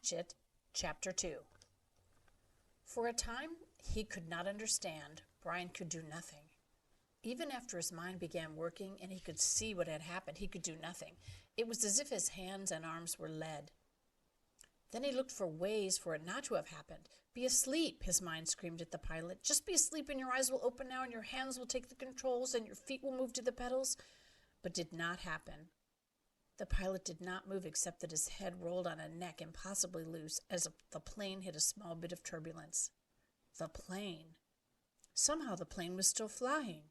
Hatchet, Chapter 2. For a time, he could not understand. Brian could do nothing. Even after his mind began working and he could see what had happened, he could do nothing. It was as if his hands and arms were lead. Then he looked for ways for it not to have happened. Be asleep, his mind screamed at the pilot. Just be asleep and your eyes will open now and your hands will take the controls and your feet will move to the pedals. But did not happen. The pilot did not move except that his head rolled on a neck impossibly loose as the plane hit a small bit of turbulence. The plane. Somehow the plane was still flying.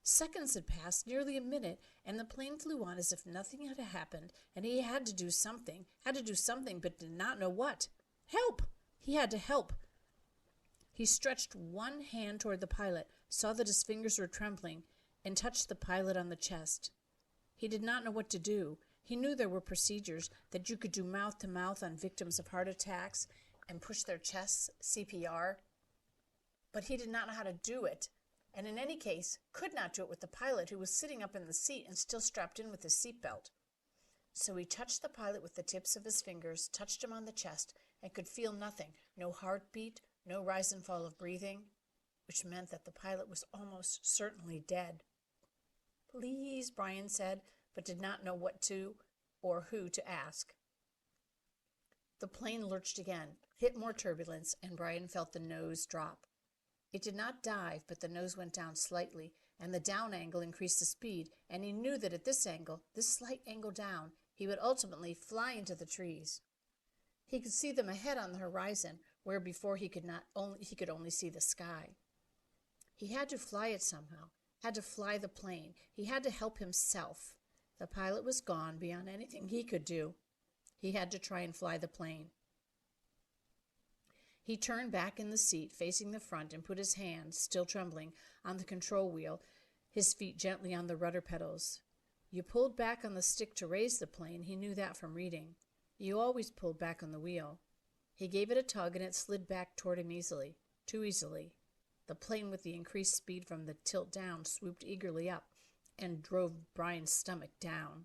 Seconds had passed, nearly a minute, and the plane flew on as if nothing had happened, and he had to do something, but did not know what. Help! He had to help. He stretched one hand toward the pilot, saw that his fingers were trembling, and touched the pilot on the chest. He did not know what to do. He knew there were procedures that you could do mouth-to-mouth on victims of heart attacks and push their chests, CPR, but he did not know how to do it, and in any case could not do it with the pilot who was sitting up in the seat and still strapped in with his seatbelt. So he touched the pilot with the tips of his fingers, touched him on the chest, and could feel nothing, no heartbeat, no rise and fall of breathing, which meant that the pilot was almost certainly dead. "Please," Brian said, but did not know what to or who to ask. The plane lurched again, hit more turbulence, and Brian felt the nose drop. It did not dive, but the nose went down slightly, and the down angle increased the speed, and he knew that at this angle, this slight angle down, he would ultimately fly into the trees. He could see them ahead on the horizon, where before he could only see the sky. He had to fly it somehow, had to fly the plane. He had to help himself. The pilot was gone beyond anything he could do. He had to try and fly the plane. He turned back in the seat, facing the front, and put his hands, still trembling, on the control wheel, his feet gently on the rudder pedals. You pulled back on the stick to raise the plane. He knew that from reading. You always pulled back on the wheel. He gave it a tug, and it slid back toward him easily, too easily. The plane, with the increased speed from the tilt down, swooped eagerly up and drove Brian's stomach down.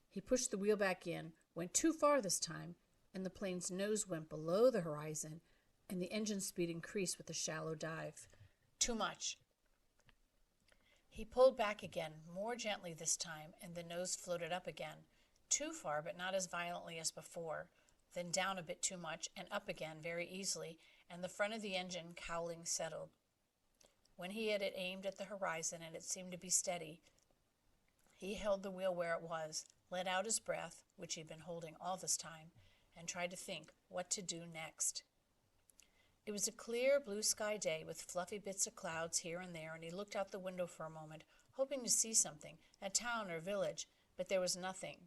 He pushed the wheel back in, went too far this time, and the plane's nose went below the horizon, and the engine speed increased with a shallow dive. Too much. He pulled back again, more gently this time, and the nose floated up again. Too far, but not as violently as before. Then down a bit too much, and up again very easily, and the front of the engine cowling settled. When he had it aimed at the horizon and it seemed to be steady, he held the wheel where it was, let out his breath, which he'd been holding all this time, and tried to think what to do next. It was a clear blue sky day with fluffy bits of clouds here and there, and he looked out the window for a moment, hoping to see something, a town or village, but there was nothing,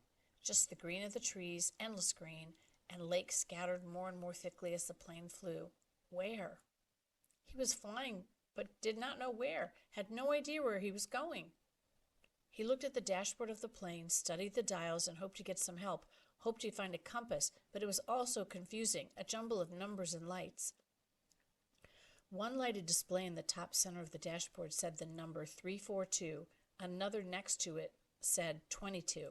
just the green of the trees, endless green, and lakes scattered more and more thickly as the plane flew. Where? He was flying, but did not know where, had no idea where he was going. He looked at the dashboard of the plane, studied the dials, and hoped to get some help, hoped to find a compass, but it was all so confusing, a jumble of numbers and lights. One lighted display in the top center of the dashboard said the number 342. Another next to it said 22.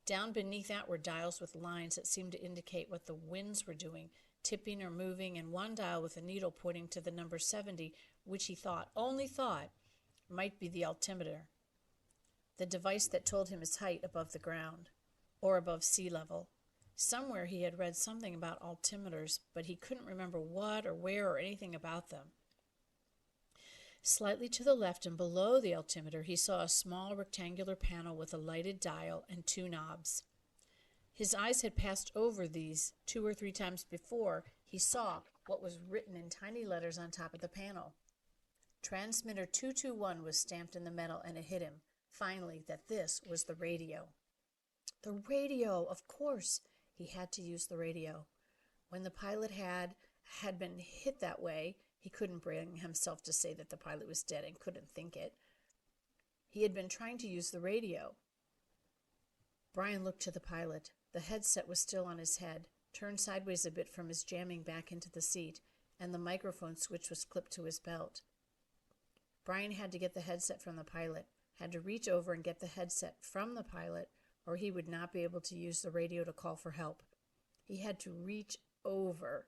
Down beneath that were dials with lines that seemed to indicate what the winds were doing, tipping or moving, and one dial with a needle pointing to the number 70, which he only thought, might be the altimeter, the device that told him his height above the ground, or above sea level. Somewhere he had read something about altimeters, but he couldn't remember what or where or anything about them. Slightly to the left and below the altimeter, he saw a small rectangular panel with a lighted dial and two knobs. His eyes had passed over these 2 or 3 times before he saw what was written in tiny letters on top of the panel. Transmitter 221 was stamped in the metal, and it hit him, finally, that this was the radio. The radio, of course. He had to use the radio. When the pilot had been hit that way, he couldn't bring himself to say that the pilot was dead and couldn't think it. He had been trying to use the radio. Brian looked to the pilot. The headset was still on his head, turned sideways a bit from his jamming back into the seat, and the microphone switch was clipped to his belt. Brian had to get the headset from the pilot, had to reach over and get the headset from the pilot, or he would not be able to use the radio to call for help. He had to reach over.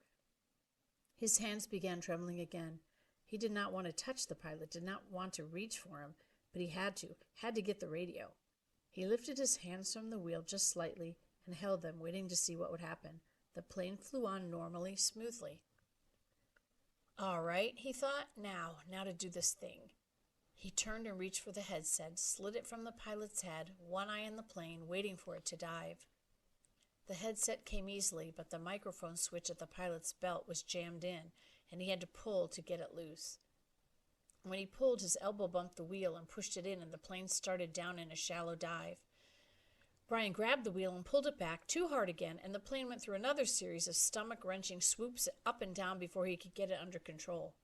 His hands began trembling again. He did not want to touch the pilot, did not want to reach for him, but he had to get the radio. He lifted his hands from the wheel just slightly and held them, waiting to see what would happen. The plane flew on normally, smoothly. All right, he thought, now to do this thing. He turned and reached for the headset, slid it from the pilot's head, one eye on the plane, waiting for it to dive. The headset came easily, but the microphone switch at the pilot's belt was jammed in, and he had to pull to get it loose. When he pulled, his elbow bumped the wheel and pushed it in, and the plane started down in a shallow dive. Brian grabbed the wheel and pulled it back too hard again, and the plane went through another series of stomach-wrenching swoops up and down before he could get it under control.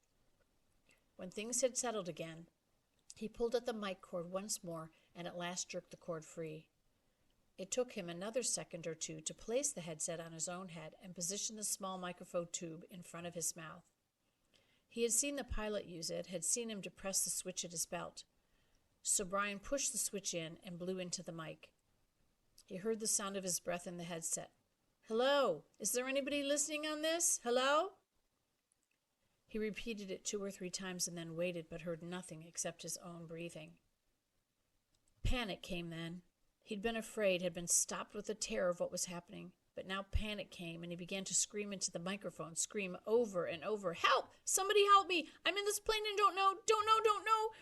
When things had settled again, he pulled at the mic cord once more and at last jerked the cord free. It took him another second or two to place the headset on his own head and position the small microphone tube in front of his mouth. He had seen the pilot use it, had seen him depress the switch at his belt. So Brian pushed the switch in and blew into the mic. He heard the sound of his breath in the headset. "Hello? Is there anybody listening on this? Hello?" He repeated it 2 or 3 times and then waited, but heard nothing except his own breathing. Panic came then. He'd been afraid, had been stopped with the terror of what was happening, but now panic came, and he began to scream into the microphone, scream over and over, "Help! Somebody help me! I'm in this plane and don't know!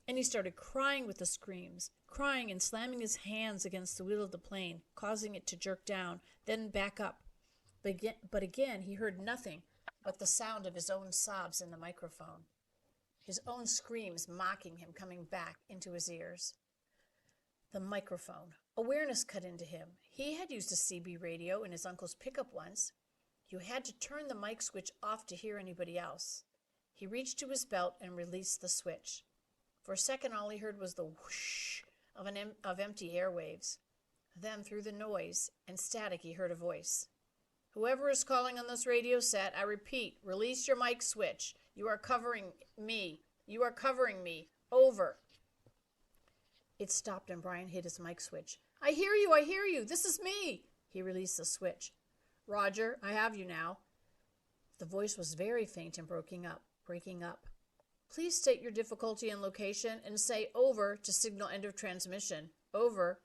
And he started crying with the screams, crying and slamming his hands against the wheel of the plane, causing it to jerk down, then back up. But again, he heard nothing but the sound of his own sobs in the microphone, his own screams mocking him, coming back into his ears. The microphone. Awareness cut into him. He had used a CB radio in his uncle's pickup once. You had to turn the mic switch off to hear anybody else. He reached to his belt and released the switch. For a second, all he heard was the whoosh of empty airwaves. Then, through the noise and static, he heard a voice. "Whoever is calling on this radio set, I repeat, release your mic switch. You are covering me. You are covering me. Over." It stopped and Brian hit his mic switch. I hear you. This is me." He released the switch. "Roger, I have you now." The voice was very faint and breaking up. "Please state your difficulty and location and say over to signal end of transmission. Over."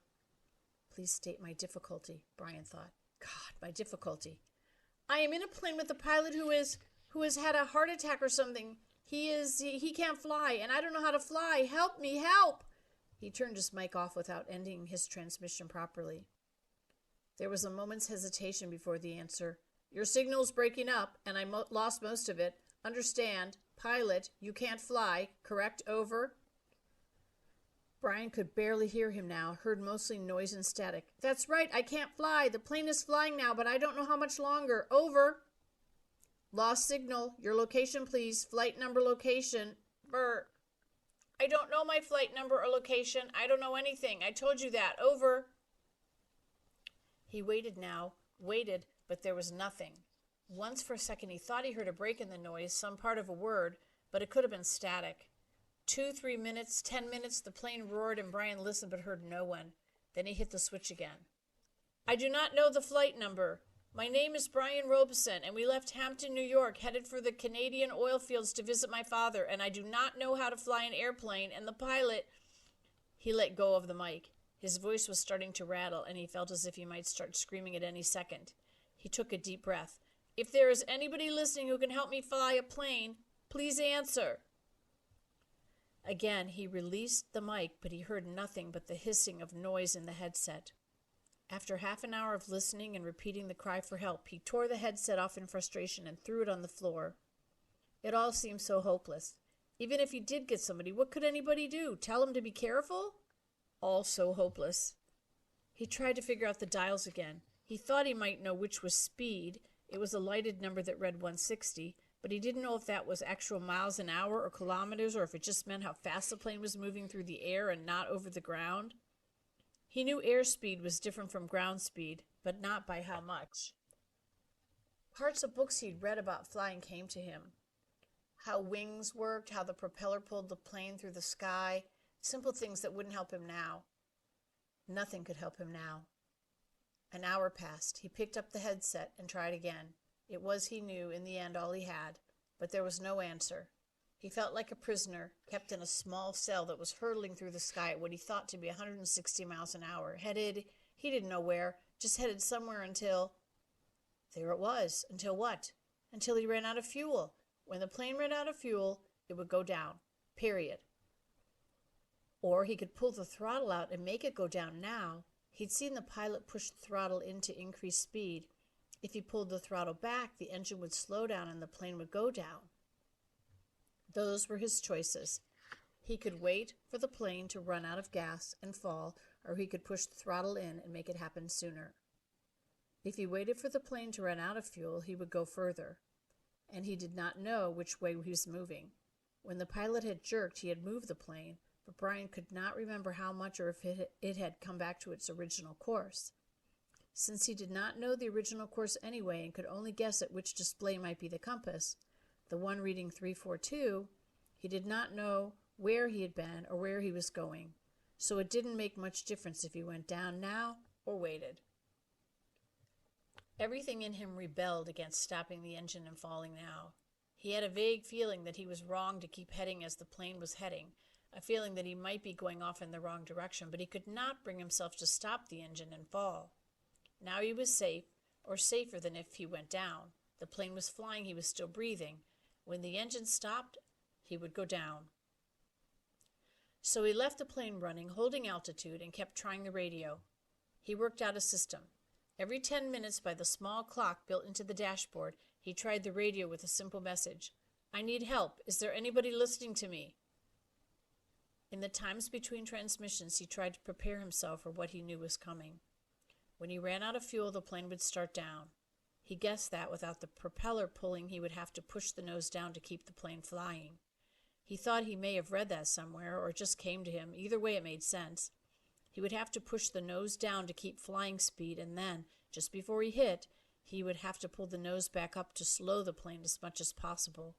Please state my difficulty, Brian thought. God, my difficulty. "I am in a plane with a pilot who has had a heart attack or something. He can't fly, and I don't know how to fly. Help me, help!" He turned his mic off without ending his transmission properly. There was a moment's hesitation before the answer. "Your signal's breaking up, and I lost most of it. Understand, pilot, you can't fly. Correct? Over." Brian could barely hear him now, heard mostly noise and static. "That's right, I can't fly. The plane is flying now, but I don't know how much longer. Over." "Lost signal. Your location, please. Flight number, location." "Brr. I don't know my flight number or location. I don't know anything. I told you that. Over." He waited, but there was nothing. Once for a second he thought he heard a break in the noise, some part of a word, but it could have been static. 2, 3 minutes, 10 minutes, the plane roared and Brian listened but heard no one. Then he hit the switch again. "I do not know the flight number. My name is Brian Robeson, and we left Hampton, New York, headed for the Canadian oil fields to visit my father, and I do not know how to fly an airplane, and the pilot—" He let go of the mic. His voice was starting to rattle, and he felt as if he might start screaming at any second. He took a deep breath. "If there is anybody listening who can help me fly a plane, please answer." Again, he released the mic, but he heard nothing but the hissing of noise in the headset. After half an hour of listening and repeating the cry for help, he tore the headset off in frustration and threw it on the floor. It all seemed so hopeless. Even if he did get somebody, what could anybody do? Tell him to be careful? All so hopeless. He tried to figure out the dials again. He thought he might know which was speed. It was a lighted number that read 160, but he didn't know if that was actual miles an hour or kilometers, or if it just meant how fast the plane was moving through the air and not over the ground. He knew airspeed was different from ground speed, but not by how much. Parts of books he'd read about flying came to him. How wings worked, how the propeller pulled the plane through the sky, simple things that wouldn't help him now. Nothing could help him now. An hour passed. He picked up the headset and tried again. It was, he knew, in the end all he had, but there was no answer. He felt like a prisoner, kept in a small cell that was hurtling through the sky at what he thought to be 160 miles an hour, headed, he didn't know where, just headed somewhere until... There it was. Until what? Until he ran out of fuel. When the plane ran out of fuel, it would go down. Period. Or he could pull the throttle out and make it go down now. He'd seen the pilot push the throttle in to increase speed. If he pulled the throttle back, the engine would slow down and the plane would go down. Those were his choices. He could wait for the plane to run out of gas and fall, or he could push the throttle in and make it happen sooner. If he waited for the plane to run out of fuel, he would go further. And he did not know which way he was moving. When the pilot had jerked, he had moved the plane, but Brian could not remember how much or if it had come back to its original course. Since he did not know the original course anyway and could only guess at which display might be the compass, the one reading 342, he did not know where he had been or where he was going, so it didn't make much difference if he went down now or waited. Everything in him rebelled against stopping the engine and falling now. He had a vague feeling that he was wrong to keep heading as the plane was heading, a feeling that he might be going off in the wrong direction, but he could not bring himself to stop the engine and fall. Now he was safe, or safer than if he went down. The plane was flying, he was still breathing. When the engine stopped, he would go down. So he left the plane running, holding altitude, and kept trying the radio. He worked out a system. Every 10 minutes, by the small clock built into the dashboard, he tried the radio with a simple message. "I need help. Is there anybody listening to me?" In the times between transmissions, he tried to prepare himself for what he knew was coming. When he ran out of fuel, the plane would start down. He guessed that without the propeller pulling, he would have to push the nose down to keep the plane flying. He thought he may have read that somewhere, or it just came to him. Either way, it made sense. He would have to push the nose down to keep flying speed, and then, just before he hit, he would have to pull the nose back up to slow the plane as much as possible.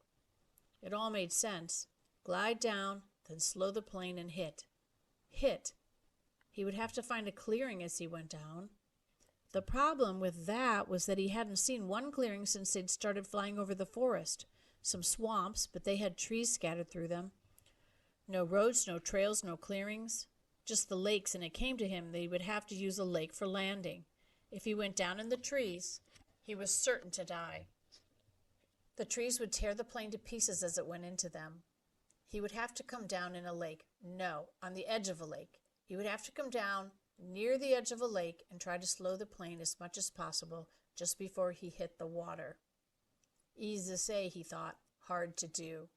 It all made sense. Glide down, then slow the plane and hit. Hit. He would have to find a clearing as he went down. The problem with that was that he hadn't seen one clearing since they'd started flying over the forest. Some swamps, but they had trees scattered through them. No roads, no trails, no clearings. Just the lakes, and it came to him that he would have to use a lake for landing. If he went down in the trees, he was certain to die. The trees would tear the plane to pieces as it went into them. He would have to come down in a lake. No, on the edge of a lake. He would have to come down near the edge of a lake and try to slow the plane as much as possible just before he hit the water. Easy to say, he thought, hard to do.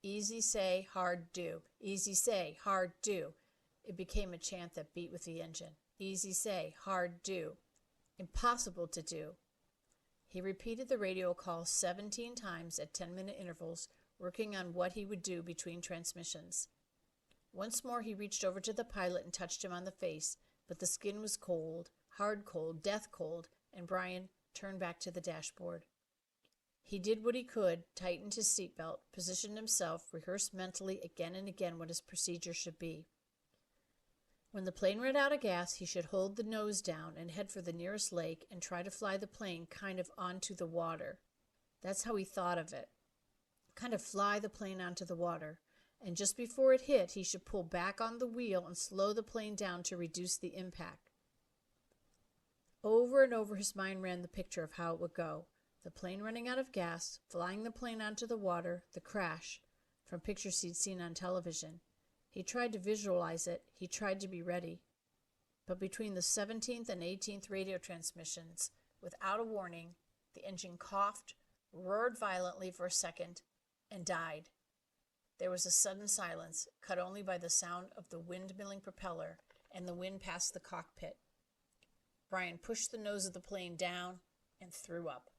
Easy say, hard do. Easy say, hard do. It became a chant that beat with the engine. Easy say, hard do. Impossible to do. He repeated the radio call 17 times at 10-minute intervals, working on what he would do between transmissions. Once more he reached over to the pilot and touched him on the face, but the skin was cold, hard cold, death cold, and Brian turned back to the dashboard. He did what he could, tightened his seatbelt, positioned himself, rehearsed mentally again and again what his procedure should be. When the plane ran out of gas, he should hold the nose down and head for the nearest lake and try to fly the plane kind of onto the water. That's how he thought of it. Kind of fly the plane onto the water. And just before it hit, he should pull back on the wheel and slow the plane down to reduce the impact. Over and over his mind ran the picture of how it would go. The plane running out of gas, flying the plane onto the water, the crash, from pictures he'd seen on television. He tried to visualize it. He tried to be ready. But between the 17th and 18th radio transmissions, without a warning, the engine coughed, roared violently for a second, and died. There was a sudden silence, cut only by the sound of the windmilling propeller and the wind past the cockpit. Brian pushed the nose of the plane down and threw up.